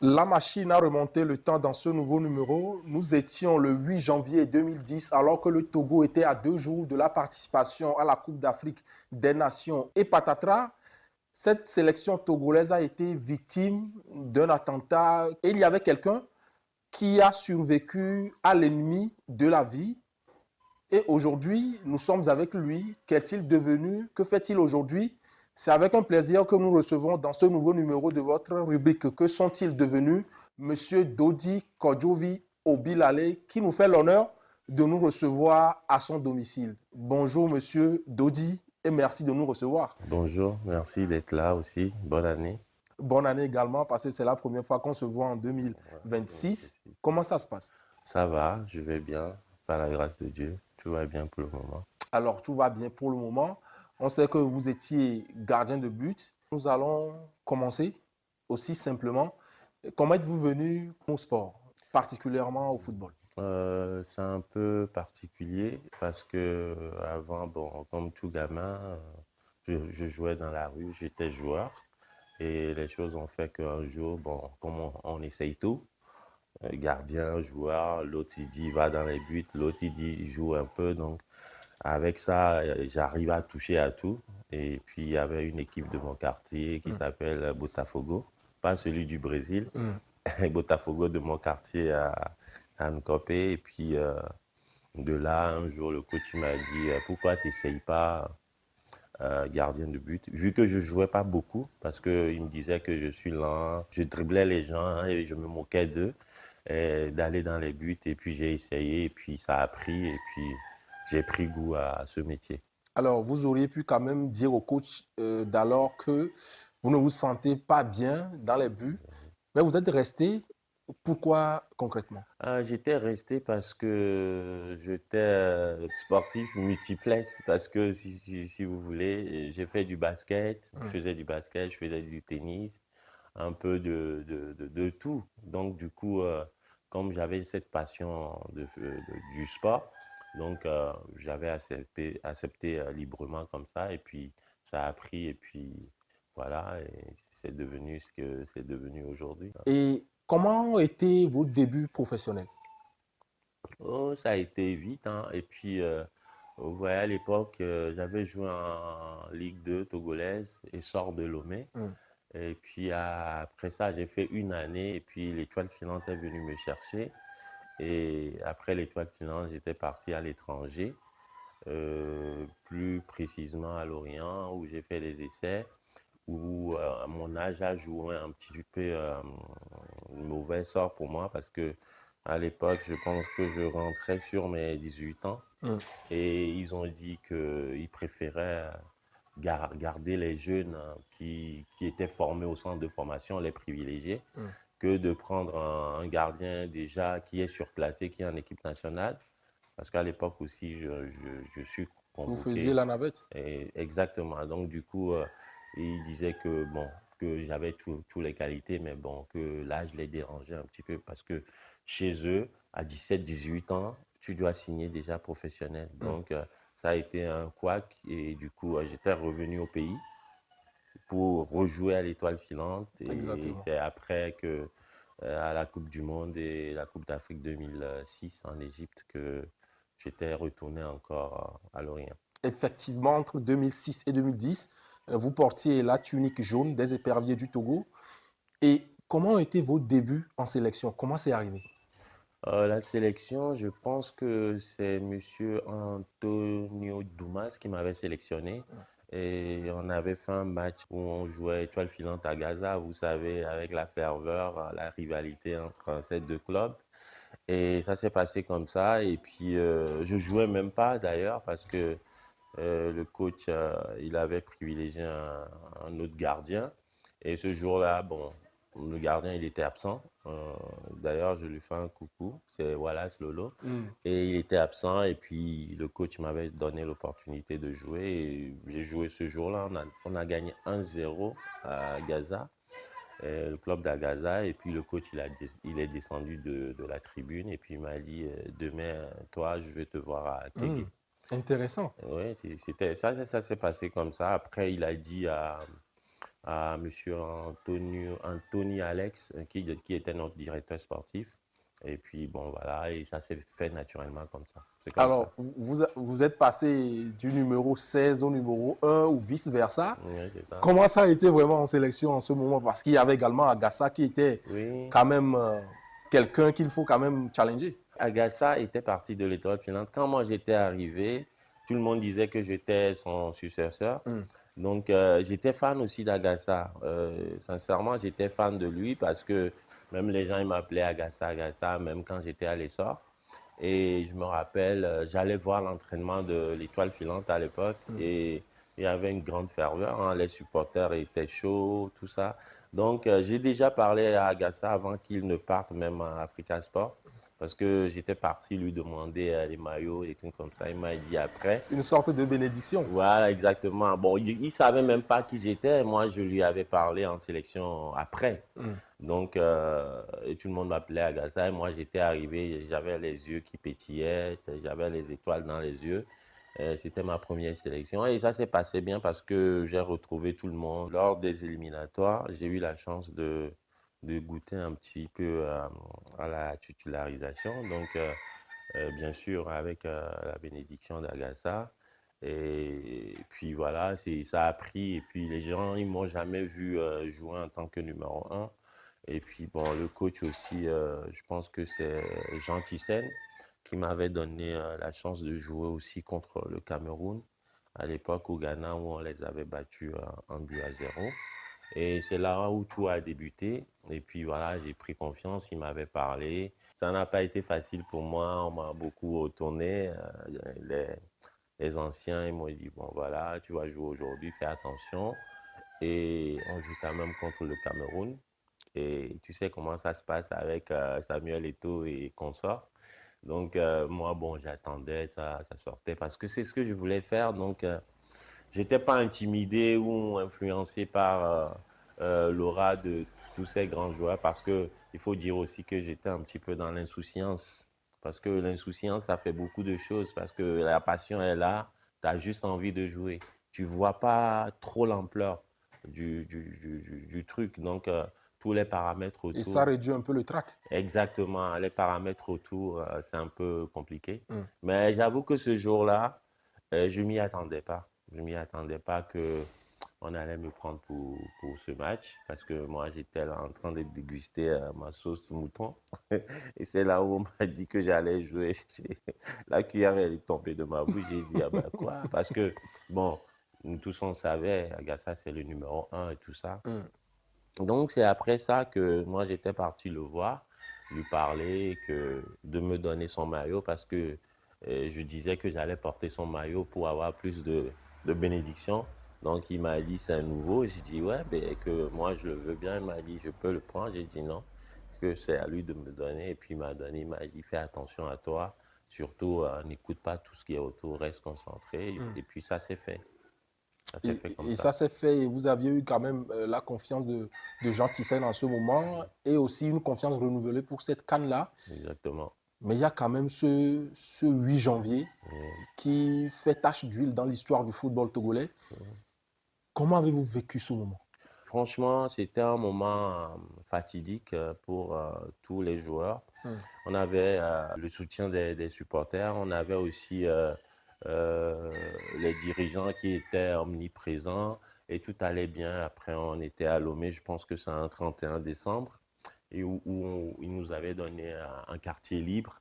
La machine a remonté le temps dans ce nouveau numéro. Nous étions le 8 janvier 2010 alors que le Togo était à 2 jours de la participation à la Coupe d'Afrique des Nations. Et patatras, cette sélection togolaise a été victime d'un attentat. Et il y avait quelqu'un qui a survécu à l'ennemi de la vie. Et aujourd'hui, nous sommes avec lui. Qu'est-il devenu? Que fait-il aujourd'hui? C'est avec un plaisir que nous recevons dans ce nouveau numéro de votre rubrique Que sont-ils devenus? Monsieur Dodi Kodjovi Obilale, qui nous fait l'honneur de nous recevoir à son domicile. Bonjour, monsieur Dodi, et merci de nous recevoir. Bonjour, merci d'être là aussi. Bonne année. Bonne année également, parce que c'est la première fois qu'on se voit en Ouais, 2026. merci. Comment ça se passe? Ça va, je vais bien, par la grâce de Dieu. Tout va bien pour le moment. Alors, tout va bien pour le moment. On sait que vous étiez gardien de but. Nous allons commencer aussi simplement. Comment êtes-vous venu au sport, particulièrement au football? C'est un peu particulier parce que avant, bon, comme tout gamin, je jouais dans la rue, j'étais joueur et les choses ont fait qu'un jour, bon, comme on essaye tout, gardien, joueur, l'autre il dit va dans les buts, l'autre il dit il joue un peu, donc avec ça, j'arrive à toucher à tout. Et puis, il y avait une équipe de mon quartier qui Mm. s'appelle Botafogo, pas celui du Brésil, Mm. Botafogo de mon quartier à Nkopé. Et puis, de là, un jour, le coach m'a dit pourquoi tu n'essayes pas gardien de but, vu que je jouais pas beaucoup, parce qu'il me disait que je suis lent, je driblais les gens et je me moquais d'eux, d'aller dans les buts. Et puis j'ai essayé, et puis ça a pris, et puis j'ai pris goût à ce métier. Alors, vous auriez pu quand même dire au coach d'alors que vous ne vous sentez pas bien dans les buts, mais vous êtes resté. Pourquoi concrètement? J'étais resté parce que j'étais sportif multiplex, parce que si vous voulez, j'ai fait du basket, je Mm. faisais du basket, je faisais du tennis, un peu de tout. Donc du coup, comme j'avais cette passion du sport, donc j'avais accepté librement comme ça, et puis ça a pris, et puis voilà, et c'est devenu ce que c'est devenu aujourd'hui. Et comment étaient vos débuts professionnels? Oh, ça a été vite, hein. Et puis, vous voyez, à l'époque, j'avais joué en Ligue 2 togolaise et sort de Lomé. Mm. Et puis, après ça, j'ai fait une année. Et puis, l'Étoile filante est venue me chercher. Et après l'Étoile filante, j'étais parti à l'étranger, plus précisément à Lorient, où j'ai fait des essais, où mon âge a joué un petit peu un mauvais sort pour moi parce que à l'époque, je pense que je rentrais sur mes 18 ans Mm. et ils ont dit qu'ils préféraient garder les jeunes qui étaient formés au centre de formation, les privilégiés, Mm. que de prendre un gardien déjà qui est surclassé, qui est en équipe nationale. Parce qu'à l'époque aussi, je suis Vous faisiez convoqué. la navette? Et exactement. Donc, du coup, il disait que, bon, que j'avais toutes les qualités, mais bon, que l'âge les dérangeait un petit peu parce que chez eux, à 17, 18 ans, tu dois signer déjà professionnel. Mm. Donc, ça a été un couac et du coup, j'étais revenu au pays pour rejouer à l'Étoile filante et Exactement. c'est après que, à la Coupe du Monde et la Coupe d'Afrique 2006 en Égypte que j'étais retourné encore à Lorient. Effectivement, entre 2006 et 2010, vous portiez la tunique jaune des éperviers du Togo. Et comment ont été vos débuts en sélection? Comment c'est arrivé? La sélection, je pense que c'est Monsieur Antonio Dumas qui m'avait sélectionné. Et on avait fait un match où on jouait étoile filante à Gaza, vous savez, avec la ferveur, la rivalité entre ces deux clubs. Et ça s'est passé comme ça. Et puis, je jouais même pas d'ailleurs parce que le coach, il avait privilégié un autre gardien. Et ce jour-là, bon, le gardien, il était absent. D'ailleurs, je lui fais un coucou. C'est Wallace Lolo. Mm. Et il était absent. Et puis, le coach m'avait donné l'opportunité de jouer. Et j'ai joué ce jour-là. On a gagné 1-0 à Gaza, le club d'Agaza. Et puis, le coach, il est descendu de la tribune. Et puis, il m'a dit, demain, toi, je vais te voir à Mm. Kégué. Intéressant. Oui, c'était ça, ça s'est passé comme ça. Après, il a dit à M. Anthony Alex, qui était notre directeur sportif. Et puis, bon, voilà, et ça s'est fait naturellement comme ça. C'est comme ça. Alors, vous êtes passé du numéro 16 au numéro 1 ou vice-versa. Oui, c'est ça. Comment ça a été vraiment en sélection en ce moment? Parce qu'il y avait également Agassa qui était Oui. quand même quelqu'un qu'il faut quand même challenger. Agassa était parti de l'Étoile filante. Quand moi j'étais arrivé, tout le monde disait que j'étais son successeur. Mm. Donc j'étais fan aussi d'Agassa. Sincèrement, j'étais fan de lui parce que même les gens ils m'appelaient Agassa, Agassa, même quand j'étais à l'essor. Et je me rappelle, j'allais voir l'entraînement de l'Étoile filante à l'époque et il y avait une grande ferveur, hein. Les supporters étaient chauds, tout ça. Donc j'ai déjà parlé à Agassa avant qu'il ne parte même à Africa Sport parce que j'étais parti lui demander les maillots et tout comme ça. Il m'a dit après. Une sorte de bénédiction. Voilà, exactement. Bon, il ne savait même pas qui j'étais. Moi, je lui avais parlé en sélection après. Mm. Donc, et tout le monde m'appelait Agassa. Et moi, j'étais arrivé, j'avais les yeux qui pétillaient, j'avais les étoiles dans les yeux. C'était ma première sélection. Et ça s'est passé bien parce que j'ai retrouvé tout le monde. Lors des éliminatoires, j'ai eu la chance de goûter un petit peu à la titularisation. Donc, bien sûr, avec la bénédiction d'Agassa. Et puis voilà, ça a pris. Et puis les gens, ils m'ont jamais vu jouer en tant que numéro un. Et puis bon, le coach aussi, je pense que c'est Jean Thyssen qui m'avait donné la chance de jouer aussi contre le Cameroun à l'époque au Ghana où on les avait battus 1 but à 0. Et c'est là où tout a débuté. Et puis voilà, j'ai pris confiance, il m'avait parlé. Ça n'a pas été facile pour moi, on m'a beaucoup retourné. Les anciens, ils m'ont dit, bon voilà, tu vas jouer aujourd'hui, fais attention. Et on joue quand même contre le Cameroun. Et tu sais comment ça se passe avec Samuel Eto'o et consorts. Donc moi, bon, j'attendais, ça sortait parce que c'est ce que je voulais faire. Donc j'étais pas intimidé ou influencé par l'aura de tous ces grands joueurs parce que il faut dire aussi que j'étais un petit peu dans l'insouciance. Parce que l'insouciance, ça fait beaucoup de choses. Parce que la passion est là, tu as juste envie de jouer. Tu vois pas trop l'ampleur du truc. Donc, tous les paramètres Et ça autour, réduit un peu le trac. exactement, les paramètres autour, c'est un peu compliqué. Mm. Mais j'avoue que ce jour-là, je m'y attendais pas. Je m'y attendais pas que on allait me prendre pour ce match parce que moi j'étais là en train de déguster ma sauce mouton et c'est là où on m'a dit que j'allais jouer. La cuillère elle est tombée de ma bouche. J'ai dit ah ben quoi? Parce que bon, nous tous on savait, Agassa c'est le numéro un et tout ça. Mm. Donc c'est après ça que moi j'étais parti le voir, lui parler, de me donner son maillot parce que je disais que j'allais porter son maillot pour avoir plus de bénédictions. Donc il m'a dit c'est un nouveau. J'ai dit ouais, ben, que moi je le veux bien. Il m'a dit je peux le prendre. J'ai dit non, que c'est à lui de me donner. Et puis il m'a donné, il m'a dit fais attention à toi. Surtout n'écoute pas tout ce qui est autour, reste concentré. Mm. Et puis ça s'est fait. Ça s'est fait comme Et ça. ça s'est fait et vous aviez eu quand même la confiance de Jean Thyssen en ce moment et aussi une confiance renouvelée pour cette canne-là. Exactement. Mais il y a quand même ce 8 janvier Mm. qui fait tache d'huile dans l'histoire du football togolais. Comment avez-vous vécu ce moment? Franchement, c'était un moment fatidique pour tous les joueurs. Mm. On avait le soutien des supporters, on avait aussi euh, les dirigeants qui étaient omniprésents et tout allait bien. Après, on était à Lomé, je pense que c'est un 31 décembre, et où ils nous avaient donné un quartier libre.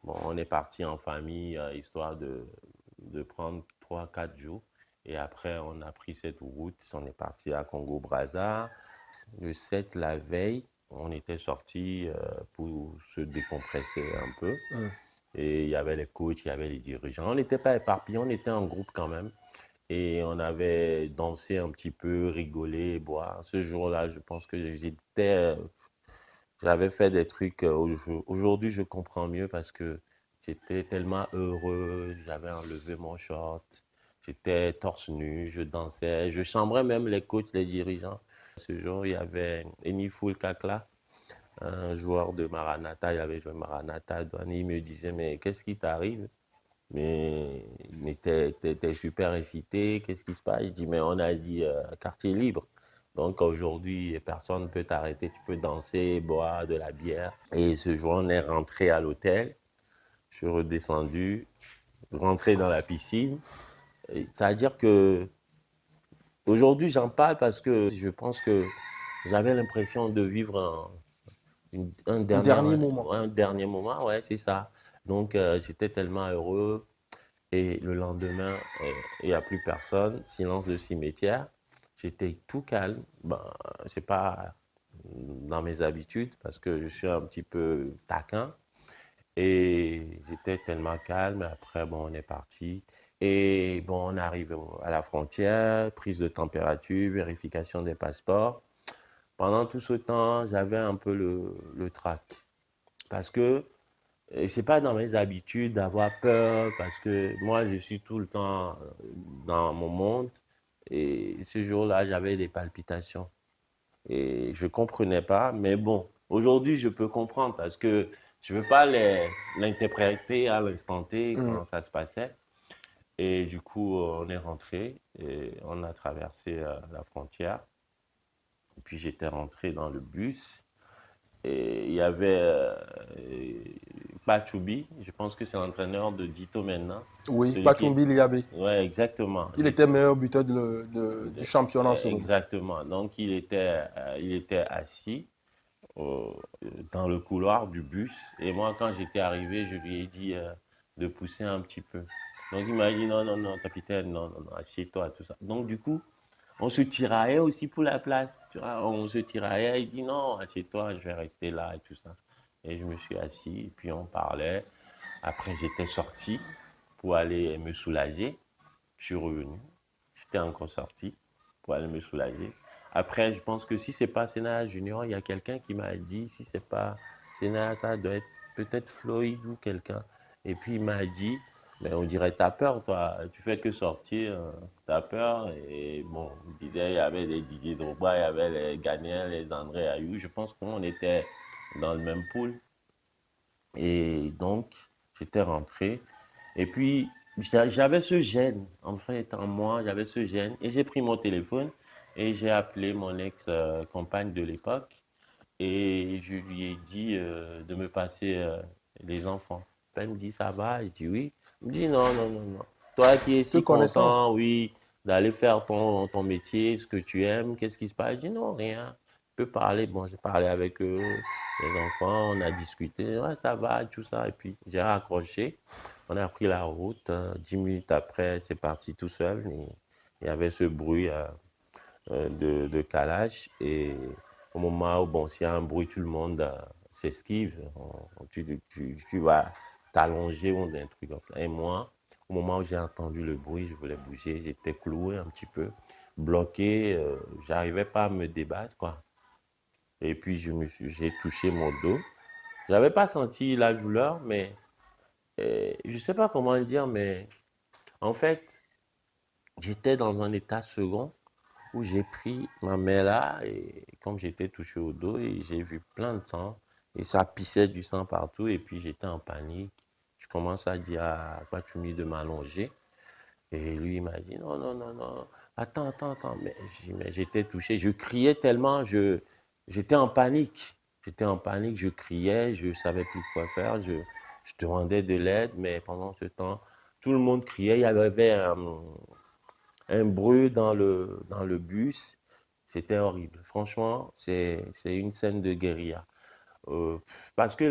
Bon, on est parti en famille, histoire de prendre 3 4 jours. Et après, on a pris cette route, on est parti à Congo-Brazza. Le 7, la veille, on était sorti pour se décompresser un peu. Mm. Et il y avait les coachs, il y avait les dirigeants. On n'était pas éparpillés, on était en groupe quand même. Et on avait dansé un petit peu, rigolé, boire. Ce jour-là, je pense que j'avais fait des trucs. Aujourd'hui, je comprends mieux parce que j'étais tellement heureux. J'avais enlevé mon short. J'étais torse nu. Je dansais. Je chambrais même les coachs, les dirigeants. Ce jour, il y avait Eniful Kakla, un joueur de Maranatha. Il avait joué Maranatha. Il me disait, mais qu'est-ce qui t'arrive? Mais t'es super excité. Qu'est-ce qui se passe? Je dis, mais on a dit quartier libre. Donc aujourd'hui, personne ne peut t'arrêter. Tu peux danser, boire de la bière. Et ce jour, on est rentré à l'hôtel. Je suis redescendu, rentré dans la piscine. C'est-à-dire que aujourd'hui, j'en parle parce que je pense que j'avais l'impression de vivre Un dernier moment. un dernier moment. Ouais, c'est ça. Donc, j'étais tellement heureux. Et le lendemain, il n'y a plus personne, silence de cimetière. J'étais tout calme. Ben, c'est pas dans mes habitudes parce que je suis un petit peu taquin. Et j'étais tellement calme. Après, bon, on est parti. Et bon, on arrive à la frontière, prise de température, vérification des passeports. Pendant tout ce temps, j'avais un peu le trac. Parce que c'est pas dans mes habitudes d'avoir peur parce que moi, je suis tout le temps dans mon monde. Et ce jour-là, j'avais des palpitations. Et je comprenais pas. Mais bon, aujourd'hui, je peux comprendre parce que je ne veux pas l'interpréter à l'instant T Mm. quand ça se passait. Et du coup, on est rentré et on a traversé la frontière. Et puis, j'étais rentré dans le bus. Et il y avait Pachoubi, je pense que c'est l'entraîneur de Dito maintenant. Oui, Celui qui... Bachumbi Liabe. Ouais, exactement. Il était meilleur buteur du championnat en ce moment. Exactement. Donc, il était assis euh, dans le couloir du bus. Et moi, quand j'étais arrivé, je lui ai dit de pousser un petit peu. Donc, il m'a dit non, non, non, capitaine, non, non, non, assieds-toi, tout ça. Donc, du coup, on se tiraillait aussi pour la place. Tu vois, on se tiraillait. Il dit non, assieds-toi, je vais rester là et tout ça. Et je me suis assis, et puis on parlait. Après, j'étais sorti pour aller me soulager. Je suis revenu. J'étais encore sorti pour aller me soulager. Après, je pense que si c'est pas Sénat Junior, il y a quelqu'un qui m'a dit si c'est pas Sénat, ça doit être peut-être Floyd ou quelqu'un. Et puis il m'a dit, mais on dirait t'as peur toi, tu fais que sortir, t'as peur. Et bon, il disait il y avait les Didier Drogba, il y avait les Ganiel, les André Ayou. Je pense qu'on était dans le même pool. Et donc, j'étais rentré. Et puis, j'avais ce gêne, en fait, en moi, j'avais ce gêne. Et j'ai pris mon téléphone et j'ai appelé mon ex-compagne de l'époque. Et je lui ai dit de me passer les enfants. Elle me dit, ça va? Je dis oui. Elle me dit, non, non, non, non. Toi qui es Te si connaissant, content, oui, d'aller faire ton métier, ce que tu aimes, qu'est-ce qui se passe? Je dis, non, rien. Je peux parler. Bon, j'ai parlé avec eux, les enfants, on a discuté. Ouais, ça va, tout ça. Et puis, j'ai raccroché. On a pris la route. 10 minutes après, c'est parti tout seul. Et il y avait ce bruit de calage. Et au moment où, bon, s'il y a un bruit, tout le monde s'esquive. Tu vas t'allonger ou un truc comme ça. Et moi, au moment où j'ai entendu le bruit, je voulais bouger. J'étais cloué un petit peu, bloqué. J'arrivais pas à me débattre, quoi. Et puis, j'ai touché mon dos. J'avais pas senti la douleur, mais je sais pas comment le dire, mais en fait, j'étais dans un état second où j'ai pris ma main là et comme j'étais touché au dos et j'ai vu plein de sang et ça pissait du sang partout et puis j'étais en panique. Je commence à dire à Kwatumi de m'allonger et lui il m'a dit non, non, non, non, attends, attends, attends. Mais j'étais touché, je criais tellement, j'étais en panique. J'étais en panique, je criais, je savais plus quoi faire, je demandais de l'aide, mais pendant ce temps, tout le monde criait. Il y avait un bruit dans le bus. C'était horrible. Franchement, c'est une scène de guérilla. Euh, Parce que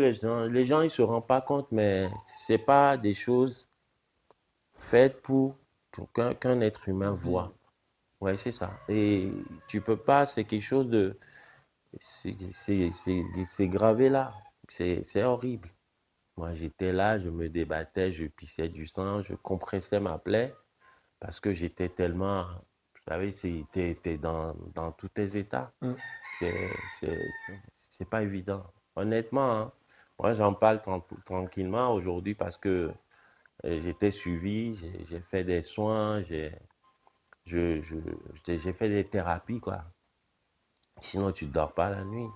les gens, ils se rendent pas compte, mais c'est pas des choses faites pour qu'un être humain voit. Ouais, c'est ça. Et tu peux pas, c'est quelque chose de, c'est gravé là. C'est horrible. Moi, j'étais là, je me débattais, je pissais du sang, je compressais ma plaie parce que j'étais tellement, vous savez, t'es dans tous tes états. mm, C'est, c'est pas évident. Honnêtement, hein, moi, j'en parle tranquillement aujourd'hui parce que j'étais suivi, j'ai fait des soins, je, je- j'ai fait des thérapies, quoi. Sinon, tu ne dors pas la nuit.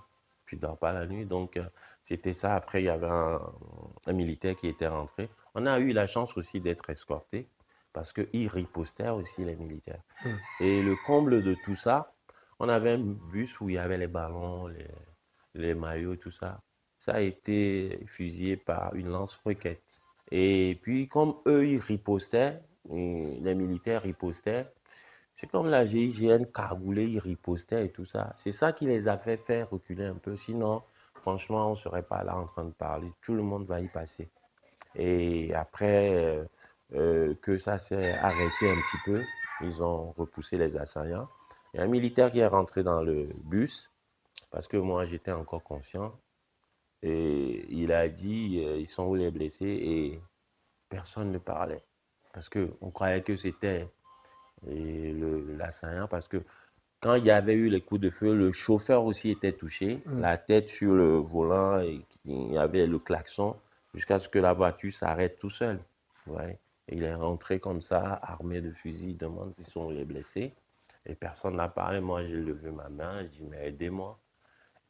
Tu dors pas la nuit. Donc, c'était ça. Après, il y avait un militaire qui était rentré. On a eu la chance aussi d'être escortés parce qu'ils ripostaient aussi, les militaires. mm. Et le comble de tout ça, On avait un bus où il y avait les ballons, les maillots, tout ça. Ça a été fusillé par une lance-roquette. Et puis, comme eux, ils ripostaient, et les militaires ripostaient, c'est comme la GIGN cagoulée, ils ripostaient et tout ça. C'est ça qui les a fait faire reculer un peu. Sinon, franchement, on ne serait pas là en train de parler. Tout le monde va y passer. Et après que ça s'est arrêté un petit peu, ils ont repoussé les assaillants. Il y a un militaire qui est rentré dans le bus, parce que moi j'étais encore conscient, et il a dit, ils sont où les blessés, et personne ne parlait. Parce qu'on croyait que c'était l'assaillant, parce que quand il y avait eu les coups de feu, le chauffeur aussi était touché, la tête sur le volant, et il y avait le klaxon, jusqu'à ce que la voiture s'arrête tout seul. Ouais. Et il est rentré comme ça, armé de fusil, il demande qui sont les blessés. Et personne n'a parlé. Moi, j'ai levé ma main, j'ai dit, mais aidez-moi.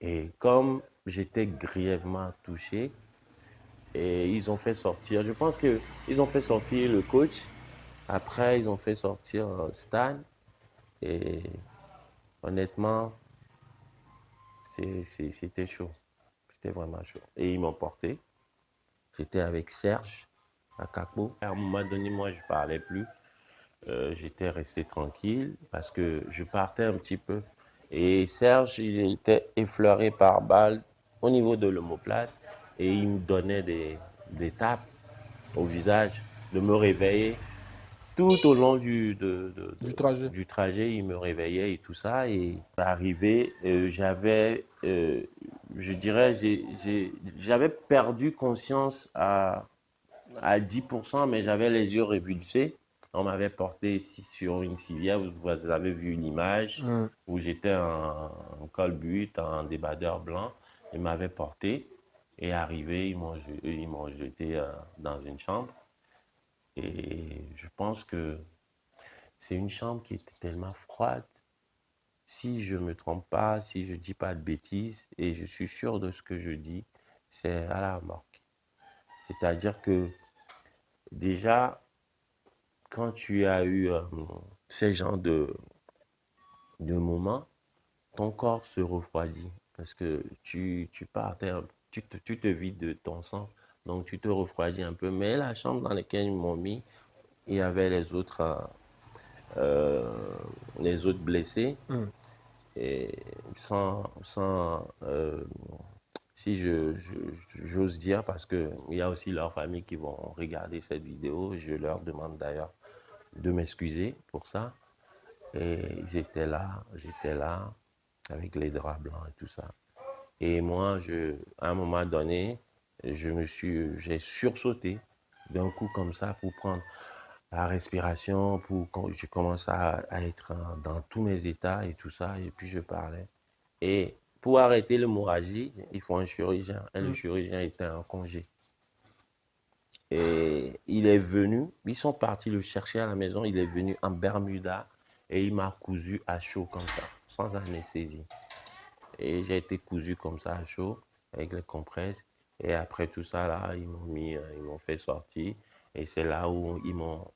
Et comme j'étais grièvement touché, et ils ont fait sortir, je pense qu'ils ont fait sortir le coach. Après, ils ont fait sortir Stan. Et honnêtement, c'était chaud. C'était vraiment chaud. Et ils m'ont porté. J'étais avec Serge à Capo. À un moment donné, moi, je ne parlais plus. J'étais resté tranquille parce que je partais un petit peu. Et Serge, il était effleuré par balle au niveau de l'omoplate et il me donnait des tapes au visage, de me réveiller. Tout au long trajet. du trajet, il me réveillait et tout ça. Et arrivé, j'avais, je dirais, j'avais perdu conscience à 10%, mais j'avais les yeux révulsés. On m'avait porté sur une civière, vous avez vu l'image, où j'étais en col-but, en débardeur blanc. Ils m'avaient porté et arrivé, ils m'ont jeté dans une chambre. Et je pense que c'est une chambre qui était tellement froide. Si je ne me trompe pas, si je ne dis pas de bêtises, et je suis sûr de ce que je dis, c'est à la remorque. C'est-à-dire que déjà, quand tu as eu ces genres de moments, ton corps se refroidit parce que tu partais, tu te vides de ton sang, donc tu te refroidis un peu. Mais la chambre dans laquelle ils m'ont mis, il y avait euh, les autres blessés. Et si j'ose dire, parce qu'il y a aussi leurs familles qui vont regarder cette vidéo, je leur demande d'ailleurs de m'excuser pour ça. Et ils étaient là, j'étais là, avec les draps blancs et tout ça. Et moi, à un moment donné, j'ai sursauté d'un coup comme ça pour prendre la respiration, je commence à être dans tous mes états et tout ça, et puis je parlais. Et pour arrêter l'hémorragie, il faut un chirurgien. Et le chirurgien était en congé. Et il est venu, ils sont partis le chercher à la maison, il est venu en Bermuda et il m'a cousu à chaud comme ça, sans anesthésie. Et j'ai été cousu comme ça à chaud, avec les compresses. Et après tout ça, là, ils m'ont fait sortir. Et c'est là où ils m'ont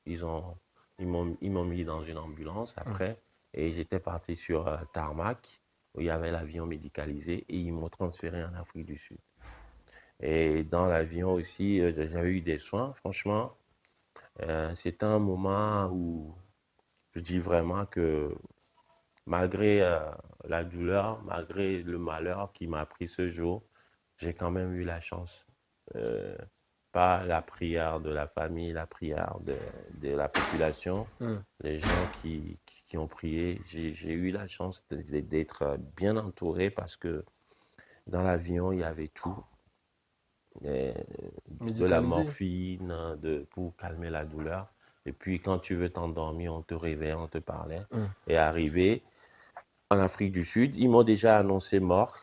mis dans une ambulance après. Et j'étais parti sur Tarmac, où il y avait l'avion médicalisé, et ils m'ont transféré en Afrique du Sud. Et dans l'avion aussi, j'avais eu des soins, franchement. C'était un moment où je dis vraiment que malgré la douleur, malgré le malheur qui m'a pris ce jour, j'ai quand même eu la chance. Euh, Pas la prière de la famille, la prière de la population, les gens qui ont prié. J'ai eu la chance d'être bien entouré parce que dans l'avion, il y avait tout. De la Médicalisé. morphine pour calmer la douleur. Et puis quand tu veux t'endormir, on te réveille, on te parlait. Et arrivé en Afrique du Sud, ils m'ont déjà annoncé mort.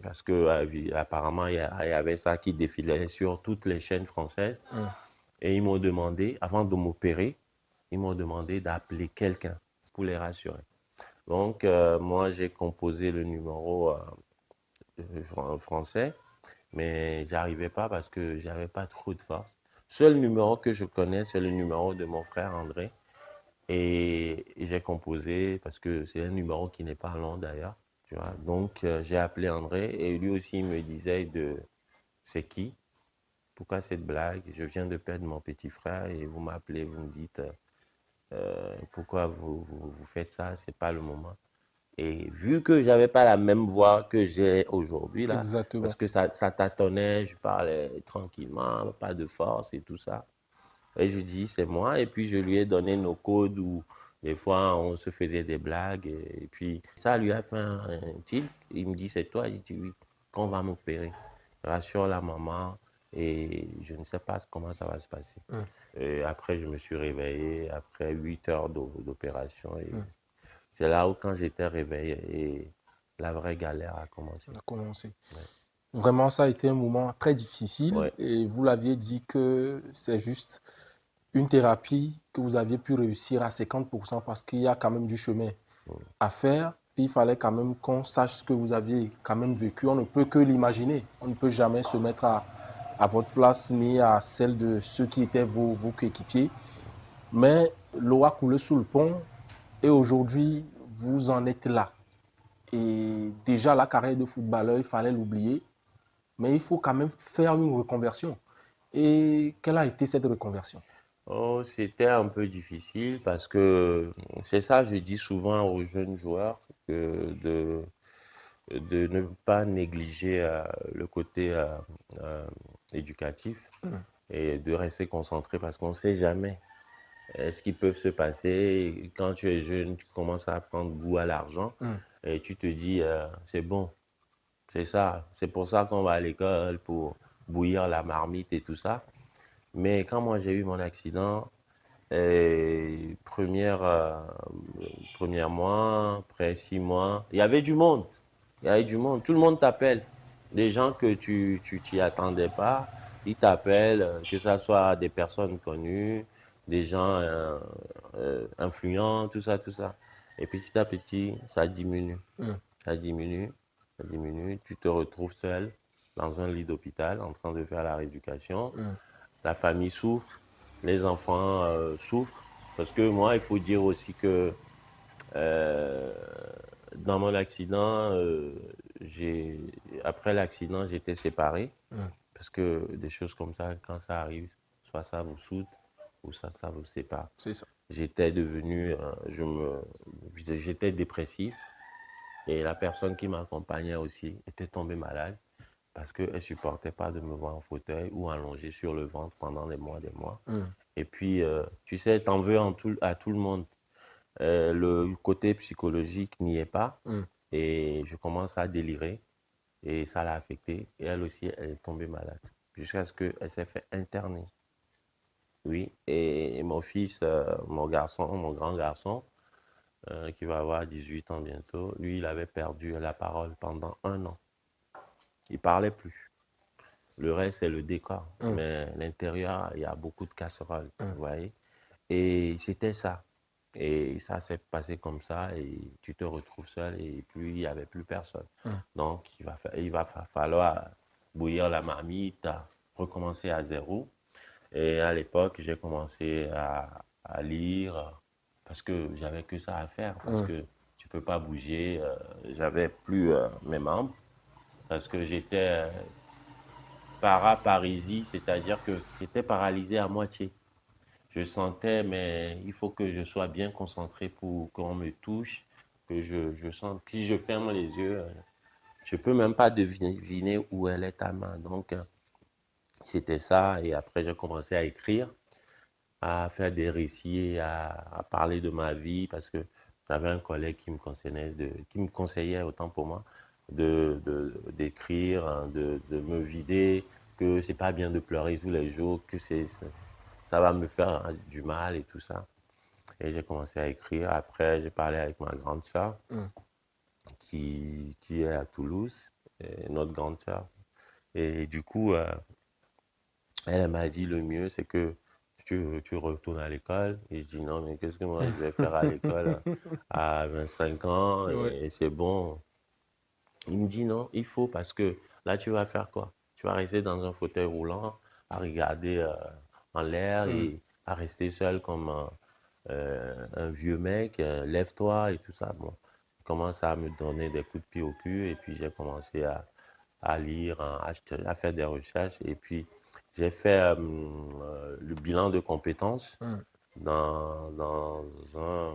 Parce que apparemment il y avait ça qui défilait sur toutes les chaînes françaises. Et ils m'ont demandé, avant de m'opérer, ils m'ont demandé d'appeler quelqu'un pour les rassurer. Donc moi j'ai composé le numéro français, mais j'arrivais pas parce que j'avais pas trop de force. Seul numéro que je connais, c'est le numéro de mon frère André. Et j'ai composé, parce que c'est un numéro qui n'est pas long d'ailleurs, tu vois. Donc, j'ai appelé André et lui aussi il me disait c'est qui? Pourquoi cette blague? Je viens de perdre mon petit frère et vous m'appelez, vous me dites pourquoi vous faites ça? C'est pas le moment. Et vu que j'avais pas la même voix que j'ai aujourd'hui là, parce Exactement. que ça tâtonnait, je parlais tranquillement, pas de force et tout ça. Et je dis, c'est moi. Et puis, je lui ai donné nos codes où des fois, on se faisait des blagues. Et puis, ça lui a fait un tilt. Il me dit, c'est toi? Je dis, oui, qu'on va m'opérer. Rassure la maman. Et je ne sais pas comment ça va se passer. Et après, je me suis réveillé après 8 heures d'opération. Et c'est là où, quand j'étais réveillé, et la vraie galère a commencé. On a commencé. Ouais. Vraiment, ça a été un moment très difficile Ouais. et vous l'aviez dit que c'est juste une thérapie que vous aviez pu réussir à 50% parce qu'il y a quand même du chemin à faire. Il fallait quand même qu'on sache ce que vous aviez quand même vécu. On ne peut que l'imaginer. On ne peut jamais se mettre à votre place ni à celle de ceux qui étaient vos coéquipiers. Mais l'eau a coulé sous le pont et aujourd'hui, vous en êtes là. Et déjà, la carrière de footballeur, il fallait l'oublier. Mais il faut quand même faire une reconversion. Et quelle a été cette reconversion? Oh, c'était un peu difficile parce que c'est ça, je dis souvent aux jeunes joueurs que de ne pas négliger le côté éducatif et de rester concentré parce qu'on ne sait jamais ce qui peut se passer. Quand tu es jeune, tu commences à prendre goût à l'argent et tu te dis, c'est bon, c'est ça, c'est pour ça qu'on va à l'école pour bouillir la marmite et tout ça. Mais quand moi j'ai eu mon accident, et premier mois, après 6 mois, il y avait du monde. Il y avait du monde. Tout le monde t'appelle. Des gens que tu t'y attendais pas, ils t'appellent, que ce soit des personnes connues, des gens influents, tout ça, tout ça. Et petit à petit, ça diminue. Ça diminue, ça diminue. Tu te retrouves seul dans un lit d'hôpital en train de faire la rééducation. La famille souffre, les enfants souffrent. Parce que moi, il faut dire aussi que euh, dans mon accident, après l'accident, j'étais séparé. Parce que des choses comme ça, quand ça arrive, soit ça vous soude ou ça vous sépare. C'est ça. J'étais devenu, j'étais dépressif et la personne qui m'accompagnait aussi était tombée malade parce qu'elle ne supportait pas de me voir en fauteuil ou allongé sur le ventre pendant des mois, des mois. Et puis, tu sais, t'en veux à tout le monde. Le côté psychologique n'y est pas. Et je commence à délirer. Et ça l'a affectée. Et elle aussi, elle est tombée malade. Jusqu'à ce qu'elle s'est fait interner. Oui. Et mon fils, mon garçon, mon grand garçon, qui va avoir 18 ans bientôt, lui, il avait perdu la parole pendant 1 an. Il parlait plus. Le reste, c'est le décor. Mais l'intérieur, il y a beaucoup de casseroles, vous voyez. Et c'était ça. Et ça s'est passé comme ça et tu te retrouves seul et puis il n'y avait plus personne. Donc, il va falloir bouillir la marmite, recommencer à zéro. Et à l'époque, j'ai commencé à lire parce que j'avais que ça à faire, parce que tu peux pas bouger. J'avais plus mes membres parce que j'étais paraparisie, c'est-à-dire que j'étais paralysé à moitié. Je sentais, mais il faut que je sois bien concentré pour qu'on me touche, que je sente. Si je ferme les yeux, je peux même pas deviner où elle est ta main. Donc, c'était ça. Et après, j'ai commencé à écrire, à faire des récits, à parler de ma vie, parce que j'avais un collègue qui me conseillait autant pour moi d'écrire, hein, de me vider, que c'est pas bien de pleurer tous les jours, que ça va me faire du mal et tout ça. Et j'ai commencé à écrire. Après, j'ai parlé avec ma grande sœur qui est à Toulouse, notre grande sœur. Et du coup, elle m'a dit le mieux, c'est que tu retournes à l'école. Et je dis non, mais qu'est-ce que moi je vais faire à l'école à 25 ans Ouais. et c'est bon. Il me dit non, il faut parce que là, tu vas faire quoi? Tu vas rester dans un fauteuil roulant à regarder en l'air et à rester seul comme un vieux mec, lève-toi et tout ça. Bon, il commence à me donner des coups de pied au cul et puis j'ai commencé à lire, à faire des recherches et puis j'ai fait le bilan de compétences Mm. dans, dans un,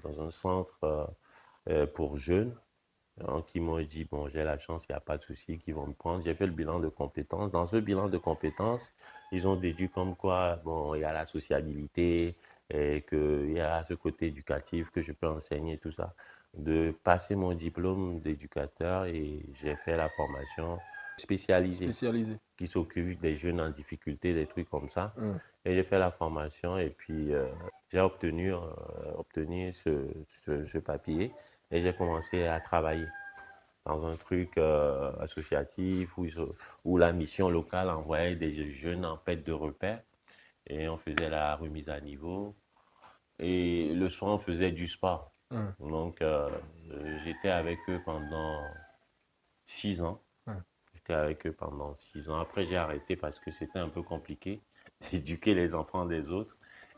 dans un centre pour jeunes. Donc, ils m'ont dit, bon, j'ai la chance, il n'y a pas de souci, qu'ils vont me prendre. J'ai fait le bilan de compétences. Dans ce bilan de compétences, ils ont déduit comme quoi, bon, il y a la sociabilité et qu'il y a ce côté éducatif que je peux enseigner, tout ça. De passer mon diplôme d'éducateur et j'ai fait la formation spécialisée Spécialisé. qui s'occupe des jeunes en difficulté, des trucs comme ça. Mm. Et j'ai fait la formation et puis j'ai obtenu ce papier et j'ai commencé à travailler dans un truc associatif où la mission locale envoyait des jeunes en perte de repère et on faisait la remise à niveau. Et le soir, on faisait du sport. Mm. Donc, j'étais avec eux pendant 6 ans. Mm. J'étais avec eux pendant 6 ans. Après, j'ai arrêté parce que c'était un peu compliqué d'éduquer les enfants des autres.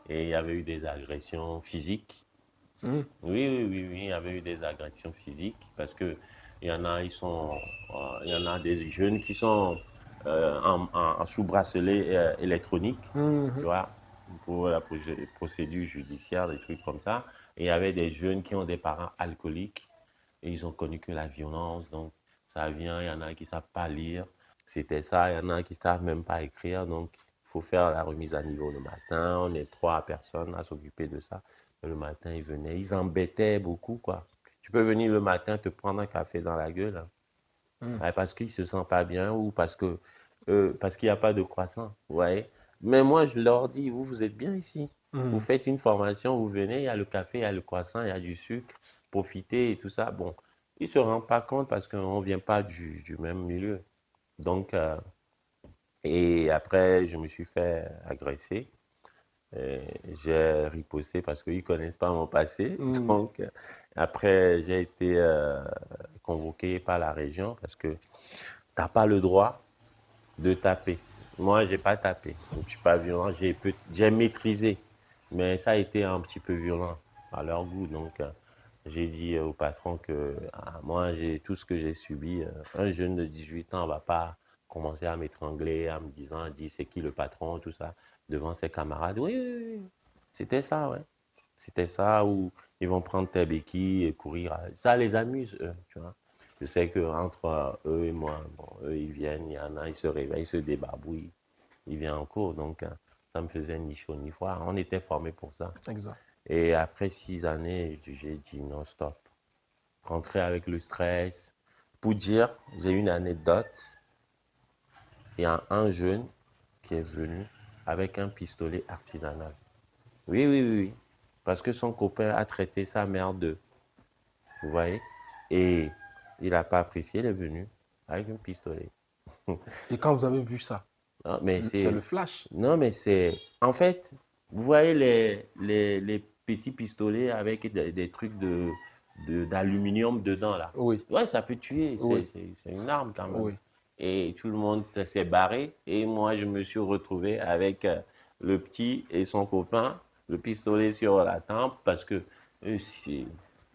Et il y avait eu des agressions physiques. Mm. Oui, oui, oui, oui, il y avait eu des agressions physiques parce que il y en a, il y en a des jeunes qui sont en sous bracelet électronique, tu Mhm. vois, pour la procédure judiciaire, des trucs comme ça. Et il y avait des jeunes qui ont des parents alcooliques et ils ont connu que la violence, donc ça vient, il y en a qui ne savent pas lire, c'était ça, il y en a qui ne savent même pas écrire, donc il faut faire la remise à niveau le matin, on est 3 personnes à s'occuper de ça. Le matin, ils venaient, ils embêtaient beaucoup, quoi. Tu peux venir le matin te prendre un café dans la gueule, hein. Mm. Ouais, parce qu'ils ne se sentent pas bien ou parce qu'il n'y a pas de croissant. Vous voyez? Mais moi, je leur dis, vous, vous êtes bien ici. Vous Mm. faites une formation, vous venez, il y a le café, il y a le croissant, il y a du sucre, profitez et tout ça. Bon, ils ne se rendent pas compte parce qu'on ne vient pas du même milieu. Donc, et après, je me suis fait agresser. J'ai riposté parce qu'ils ne connaissent pas mon passé. Mm. Donc, après, j'ai été convoqué par la région parce que tu n'as pas le droit de taper. Moi, je n'ai pas tapé. Je ne suis pas violent. J'ai maîtrisé. Mais ça a été un petit peu violent à leur goût. Donc, j'ai dit au patron que moi, j'ai tout ce que j'ai subi. Un jeune de 18 ans ne va pas commencer à m'étrangler en me disant, dis, c'est qui le patron, tout ça, devant ses camarades. Oui, oui, oui. C'était ça, ouais. C'était ça où ils vont prendre tes béquilles et courir. Ça les amuse, eux, tu vois. Je sais qu'entre eux et moi, bon, eux, ils viennent, il y en a, ils se réveillent, ils se débarbouillent, ils viennent en cours. Donc, ça me faisait ni chaud ni froid. On était formés pour ça. Exact. Et après 6 années, j'ai dit non, stop. Rentrer avec le stress. Pour dire, j'ai une anecdote. Il y a un jeune qui est venu avec un pistolet artisanal. Oui, oui, oui, oui. Parce que son copain a traité sa mère de, vous voyez? Et il n'a pas apprécié, il est venu avec un pistolet. Et quand vous avez vu ça, Non, mais c'est le c'est, flash. non, mais c'est, en fait, vous voyez les petits pistolets avec des trucs d'aluminium dedans, là. Oui, Ouais, ça peut tuer, oui, c'est une arme quand même. oui. Et tout le monde s'est barré. Et moi, je me suis retrouvé avec le petit et son copain, le pistolet sur la tempe, parce que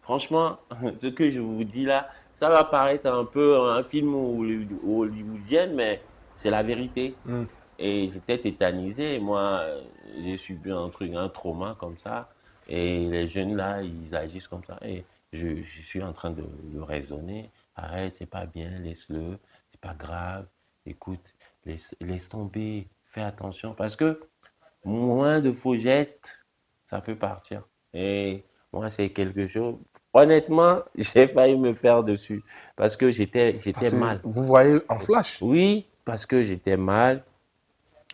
franchement, ce que je vous dis là, ça va paraître un peu un film hollywoodien, mais c'est la vérité. Mm. Et j'étais tétanisé. Moi, j'ai subi un truc, un trauma comme ça. Et les jeunes là, ils agissent comme ça. Et je suis en train de le raisonner. Arrête, c'est pas bien, laisse-le, c'est pas grave. Écoute, laisse tomber, fais attention. Parce que moins de faux gestes, ça peut partir. Et moi, c'est quelque chose. Honnêtement, j'ai failli me faire dessus. Parce que Parce j'étais que mal. vous voyez en flash. Oui, parce que j'étais mal.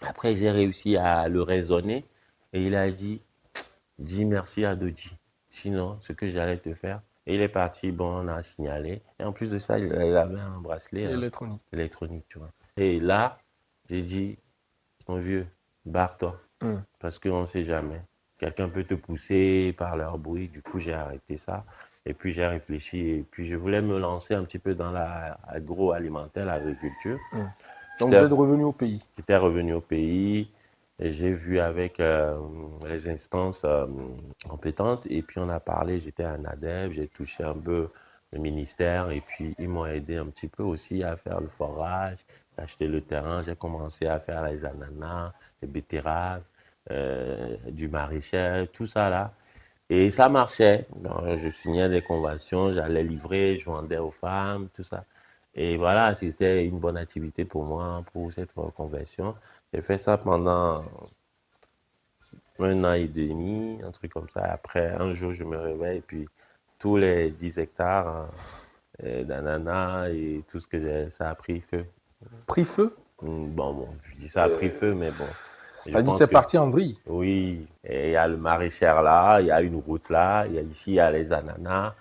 Après, j'ai réussi à le raisonner et il a dit, dis merci à Doji. Sinon, ce que j'allais te faire. Et il est parti, bon, on a signalé. Et en plus de ça, il avait un bracelet hein, Électronique. électronique, tu vois. Et là, j'ai dit, mon vieux, barre-toi. Mm. Parce qu'on ne sait jamais. Quelqu'un peut te pousser par leur bruit. Du coup, j'ai arrêté ça. Et puis, j'ai réfléchi. Et puis, je voulais me lancer un petit peu dans l'agroalimentaire, l'agriculture. Mm. Donc vous J'étais êtes revenu au pays. J'étais revenu au pays. Et j'ai vu avec les instances compétentes et puis on a parlé, j'étais un ADEPT, j'ai touché un peu le ministère et puis ils m'ont aidé un petit peu aussi à faire le forage, acheter le terrain, j'ai commencé à faire les ananas, les betteraves, du maraîcher, tout ça là. Et ça marchait. Donc, je signais des conventions, j'allais livrer, je vendais aux femmes, tout ça. Et voilà, c'était une bonne activité pour moi, pour cette reconversion. J'ai fait ça pendant 1 an et demi, un truc comme ça. Après, un jour, je me réveille et puis tous les 10 hectares d'ananas et tout ce que j'ai, ça a pris feu. Pris feu, Bon, je dis ça a pris feu, mais bon, je c'est-à-dire pense c'est que parti en vrille. oui, et il y a le maraîchère là, il y a une route là, il y a les ananas.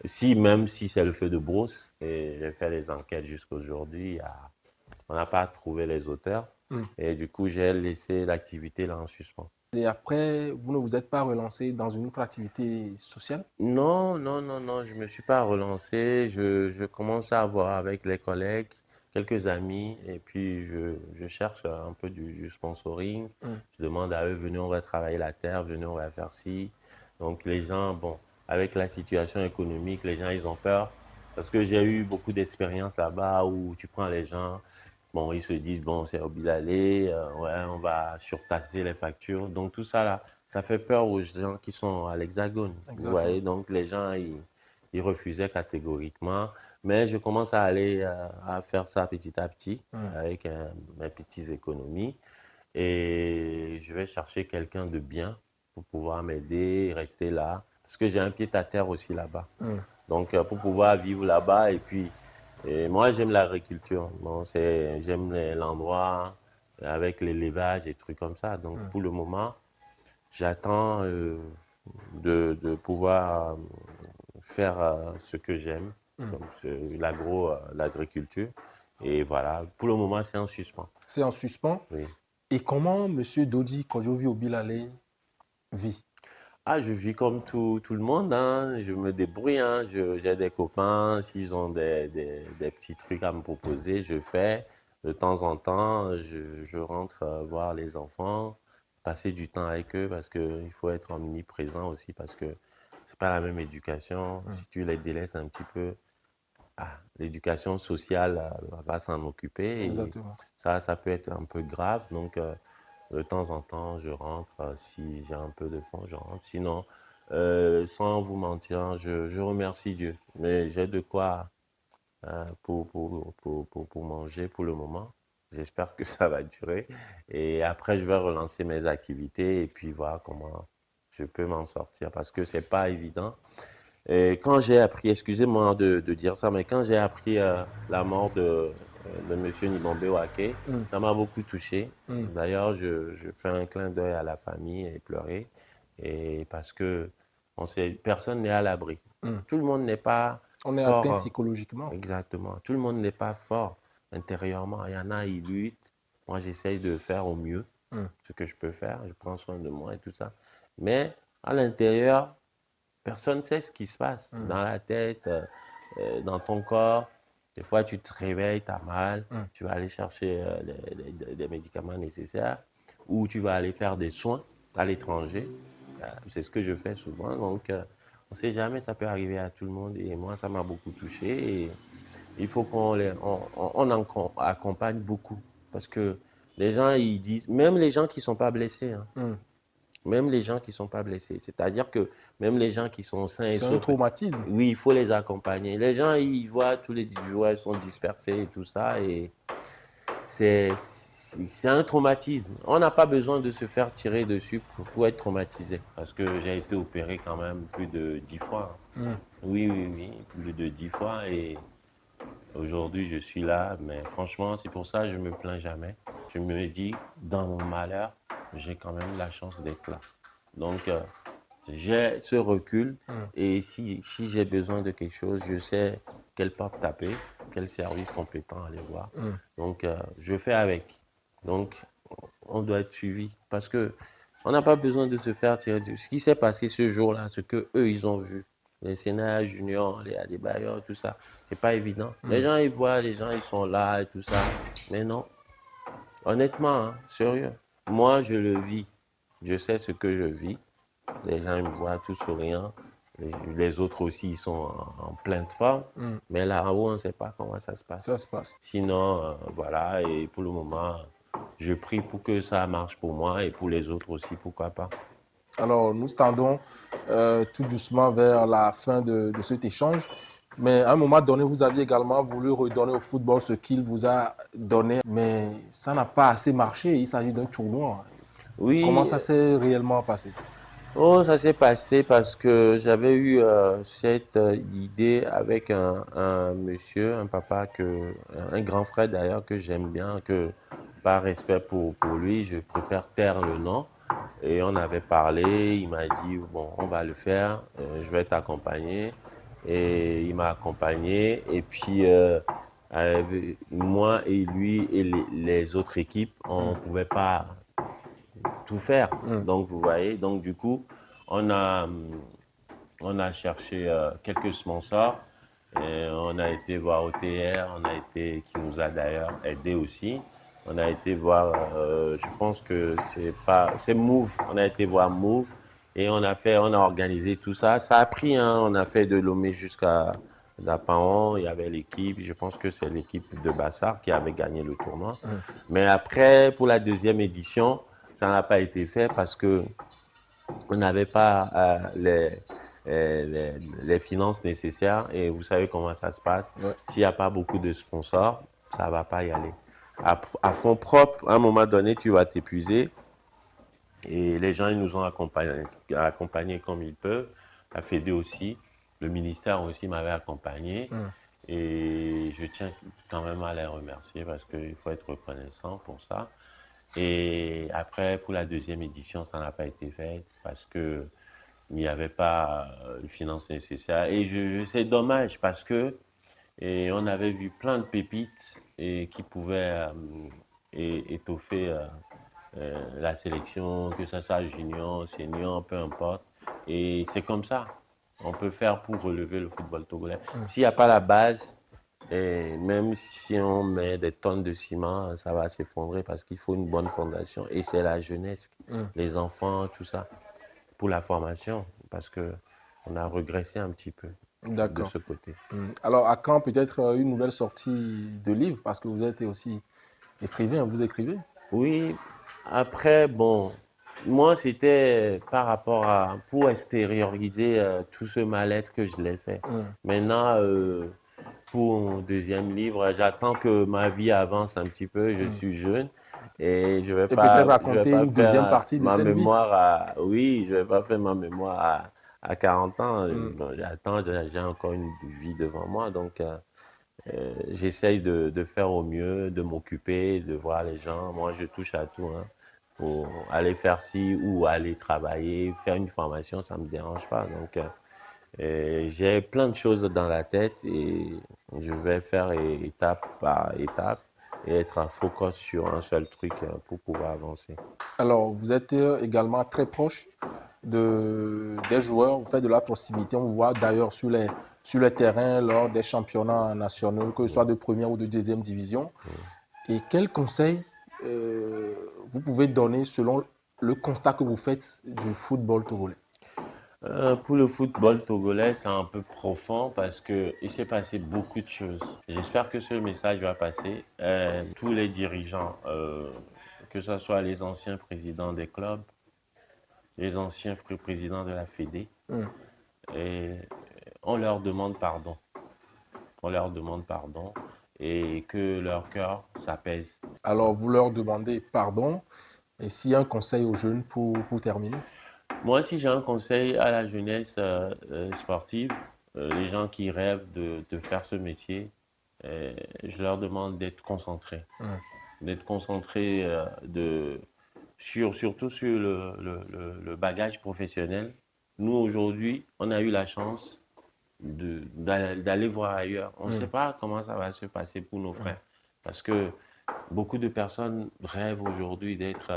Si, même si c'est le feu de brousse, et j'ai fait les enquêtes jusqu'à aujourd'hui, on n'a pas trouvé les auteurs. Hmm. Et du coup, j'ai laissé l'activité là en suspens. Et après, vous ne vous êtes pas relancé dans une autre activité sociale? Non, non, non, non, je ne me suis pas relancé. Je commence à avoir avec les collègues, quelques amis, et puis je cherche un peu du sponsoring. Hmm. Je demande à eux, venez, on va travailler la terre, venez, on va faire ci. Donc les gens, bon, avec la situation économique, les gens, ils ont peur. Parce que j'ai eu beaucoup d'expériences là-bas où tu prends les gens, bon, ils se disent, bon, c'est au Bilalé, ouais, on va surtaxer les factures. Donc tout ça là, ça fait peur aux gens qui sont à l'Hexagone. Vous Exactement. voyez, donc les gens, ils refusaient catégoriquement. Mais je commence à aller à faire ça petit à petit Hmm. avec mes petites économies. Et je vais chercher quelqu'un de bien pour pouvoir m'aider, rester là. Parce que j'ai un pied à terre aussi là-bas. Hmm. Donc, pour pouvoir vivre là-bas, et moi, j'aime l'agriculture. Bon, j'aime l'endroit avec l'élevage et trucs comme ça. Donc, Hmm. pour le moment, j'attends de pouvoir faire ce que j'aime, Hmm. comme l'agriculture. Et voilà, pour le moment, c'est en suspens. C'est en suspens. Oui. Et comment Monsieur Dodi Kodjovi Obilale vit? Ah, je vis comme tout le monde, hein. Je me débrouille, hein. J'ai des copains, s'ils ont des petits trucs à me proposer, je fais. De temps en temps, je rentre voir les enfants, passer du temps avec eux parce qu'il faut être omniprésent aussi parce que c'est pas la même éducation. Hmm. Si tu les délaisses un petit peu, l'éducation sociale va s'en occuper et Exactement. ça peut être un peu grave. Donc, de temps en temps, je rentre. Si j'ai un peu de fonds, je rentre. Sinon, sans vous mentir, je remercie Dieu. Mais j'ai de quoi pour manger pour le moment. J'espère que ça va durer. Et après, je vais relancer mes activités et puis voir comment je peux m'en sortir parce que c'est pas évident. Et quand j'ai appris, excusez-moi de dire ça, mais quand j'ai appris la mort de Monsieur Nibombe Wake, Hmm. ça m'a beaucoup touché. Hmm. D'ailleurs, je fais un clin d'œil à la famille et pleurer. Et parce que personne n'est à l'abri. Hmm. Tout le monde n'est pas On est fort, atteint hein. psychologiquement. Exactement. Tout le monde n'est pas fort intérieurement. Il y en a, ils luttent. Moi, j'essaye de faire au mieux Hmm. ce que je peux faire. Je prends soin de moi et tout ça. Mais à l'intérieur, personne ne sait ce qui se passe Hmm. dans la tête, dans ton corps. Des fois, tu te réveilles, tu as mal, Hmm. tu vas aller chercher des médicaments nécessaires ou tu vas aller faire des soins à l'étranger. C'est ce que je fais souvent. Donc, on ne sait jamais, ça peut arriver à tout le monde. Et moi, ça m'a beaucoup touché. Et il faut on accompagne beaucoup. Parce que les gens, ils disent, même les gens qui ne sont pas blessés, hein, Hmm. même les gens qui ne sont pas blessés. C'est-à-dire que même les gens qui sont sains et C'est un saufs, traumatisme. oui, il faut les accompagner. Les gens, ils voient tous les joueurs sont dispersés et tout ça, et c'est un traumatisme. On n'a pas besoin de se faire tirer dessus pour être traumatisé. Parce que j'ai été opéré quand même plus de 10 fois, hein. Hmm. Oui, oui, oui, plus de 10 fois. Et aujourd'hui, je suis là. Mais franchement, c'est pour ça que je ne me plains jamais. Je me dis, dans mon malheur, j'ai quand même la chance d'être là. Donc, j'ai ce recul Hmm. et si j'ai besoin de quelque chose, je sais quelle porte taper, quel service compétent aller voir. Hmm. Donc, je fais avec. Donc, on doit être suivi parce que on n'a pas besoin de se faire tirer dessus. Ce qui s'est passé ce jour-là, ce que eux ils ont vu, les Sénat juniors, les Adebayor, tout ça, c'est pas évident. Les Hmm. gens ils voient, les gens ils sont là et tout ça, mais non, honnêtement, hein, sérieux. moi, je le vis. Je sais ce que je vis. Les gens ils me voient tout souriant. Les autres aussi, ils sont en pleine forme. Mais là-haut, on ne sait pas comment ça se passe. Ça se passe. Sinon, voilà, et pour le moment, je prie pour que ça marche pour moi et pour les autres aussi, pourquoi pas. Alors, nous tendons tout doucement vers la fin de cet échange. Mais à un moment donné, vous aviez également voulu redonner au football ce qu'il vous a donné, mais ça n'a pas assez marché. Il s'agit d'un tournoi. Comment Oui, ça s'est réellement passé? oh, ça s'est passé parce que j'avais eu cette idée avec un monsieur, un papa, un grand frère d'ailleurs que j'aime bien, que par respect pour lui, je préfère taire le nom. Et on avait parlé, il m'a dit, bon, on va le faire, je vais t'accompagner. Et il m'a accompagné. Et puis, moi et lui et les autres équipes, on ne pouvait pas tout faire. Donc, vous voyez, donc du coup, on a, on a cherché quelques sponsors. Et on a été voir OTR, qui nous a d'ailleurs aidé aussi. On a été voir, je pense que c'est Move. On a été voir Move et on a organisé tout ça. Ça a pris, hein, on a fait de Lomé jusqu'à Dapaon. Il y avait l'équipe. Je pense que c'est l'équipe de Bassar qui avait gagné le tournoi. Mais après, pour la deuxième édition, ça n'a pas été fait parce que on n'avait pas les finances nécessaires et vous savez comment ça se passe. Ouais. S'il n'y a pas beaucoup de sponsors, ça ne va pas y aller. À fond propre, à un moment donné, tu vas t'épuiser et les gens ils nous ont accompagnés comme ils peuvent. La Fédé aussi, le ministère aussi m'avait accompagné et je tiens quand même à les remercier parce qu'il faut être reconnaissant pour ça. Et après, pour la deuxième édition, ça n'a pas été fait parce que il n'y avait pas les finances nécessaires. Et c'est dommage parce que on avait vu plein de pépites qui pouvaient étoffer la sélection, que ce soit junior, senior, peu importe. Et c'est comme ça. On peut faire pour relever le football togolais. S'il n'y a pas la base, et même si on met des tonnes de ciment, ça va s'effondrer parce qu'il faut une bonne fondation. Et c'est la jeunesse, les enfants, tout ça, pour la formation, parce qu'on a régressé un petit peu de D'accord. ce côté. Alors, à quand peut-être une nouvelle sortie de livre, parce que vous êtes aussi écrivain, vous écrivez? Oui, après, bon, moi, c'était par rapport pour extérioriser tout ce mal-être que je l'ai fait. Maintenant, pour mon deuxième livre, j'attends que ma vie avance un petit peu. Je suis jeune et Et peut-être je vais raconter pas une deuxième faire partie de ma cette vie. mémoire oui, je vais pas faire ma mémoire à 40 ans. Bon, j'attends, j'ai encore une vie devant moi. Donc, j'essaye de faire au mieux, de m'occuper, de voir les gens. Moi, je touche à tout, hein. Pour aller faire ci ou aller travailler, faire une formation, ça ne me dérange pas. Donc, j'ai plein de choses dans la tête et je vais faire étape par étape et être en focus sur un seul truc pour pouvoir avancer. Alors, vous êtes également très proche des joueurs, vous faites de la proximité. On vous voit d'ailleurs sur les terrains lors des championnats nationaux, que ce soit de première ou de deuxième division. Et quels conseils vous pouvez donner selon le constat que vous faites du football togolais? Pour le football togolais, c'est un peu profond parce que il s'est passé beaucoup de choses. J'espère que ce message va passer. Tous les dirigeants, que ce soit les anciens présidents des clubs, les anciens présidents de la Fédé, et on leur demande pardon. On leur demande pardon et que leur cœur s'apaise. Alors, vous leur demandez pardon. Et s'il y a un conseil aux jeunes pour terminer? Moi, si j'ai un conseil à la jeunesse sportive, les gens qui rêvent de faire ce métier, je leur demande d'être concentrés. D'être concentrés surtout sur le bagage professionnel. Nous, aujourd'hui, on a eu la chance d'aller voir ailleurs. On ne sait pas comment ça va se passer pour nos frères. Parce que beaucoup de personnes rêvent aujourd'hui d'être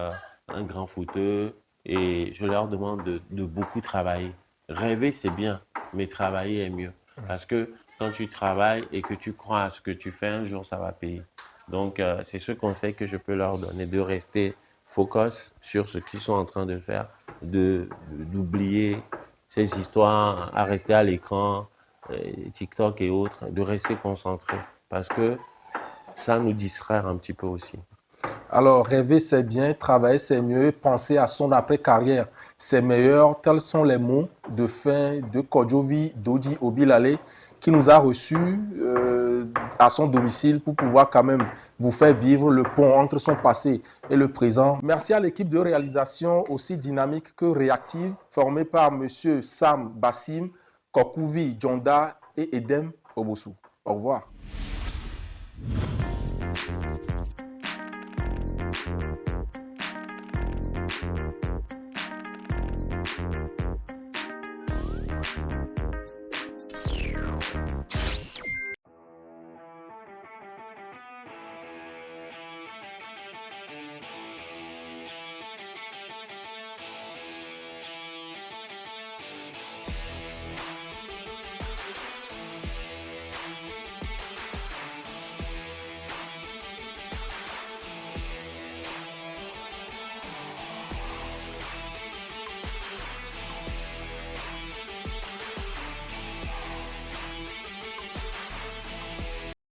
un grand footeur et je leur demande de beaucoup travailler. Rêver, c'est bien, mais travailler est mieux. Parce que quand tu travailles et que tu crois à ce que tu fais, un jour, ça va payer. Donc, c'est ce conseil que je peux leur donner, de rester focus sur ce qu'ils sont en train de faire, d'oublier ces histoires, à rester à l'écran, TikTok et autres, de rester concentré parce que ça nous distraire un petit peu aussi. Alors, rêver, c'est bien, travailler, c'est mieux, penser à son après-carrière, c'est meilleur. Tels sont les mots de fin de Kodjovi Dodi Obilale qui nous a reçus à son domicile pour pouvoir quand même vous faire vivre le pont entre son passé et le présent. Merci à l'équipe de réalisation aussi dynamique que réactive, formée par M. Sam Bassim, Kokouvi Djonda et Edem Obosu. Au revoir.